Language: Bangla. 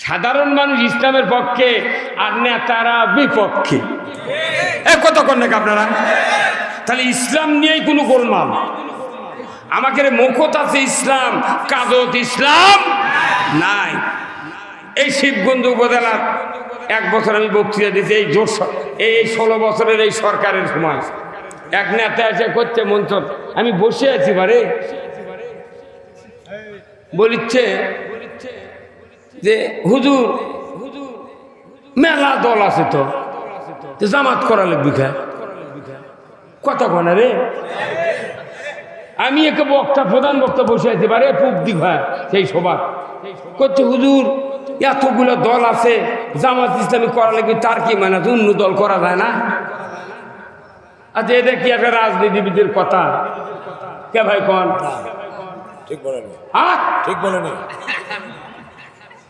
সাধারণ মানুষ ইসলামের পক্ষে আর নেতারা বিপক্ষে। কতক্ষণ নাকি আপনারা? তাহলে ইসলাম নিয়েই কোনো গোলমাল। আমাকে মুখত আছে ইসলাম, কাজত ইসলাম নাই। এই শিবগঞ্জ উপজেলার 1 বছর আমি বক্তৃতা দিচ্ছি, এই 16 বছরের এই সরকারের সময় এক নেতা এসে করছে মঞ্চ, আমি বসে আছি বারে, বলিচ্ছে যে হুজুর মেলা দল আছে তো জামাত করা লাগবে খা। কতক্ষণ রে? আমি একে প্রধান বক্তা বসে আছি বারে পূব দিঘা সেই সভা করছে, হুজুর এতগুলো দল আছে জামাত ইসলামী করা লাগবে, তার কি মানে অন্য দল করা যায় না? আচ্ছা এটা কি একটা রাজনীতিবিদের কথা? কে ভাই কন? ঠিক বলেনি, হ্যাঁ ঠিক বলেনি।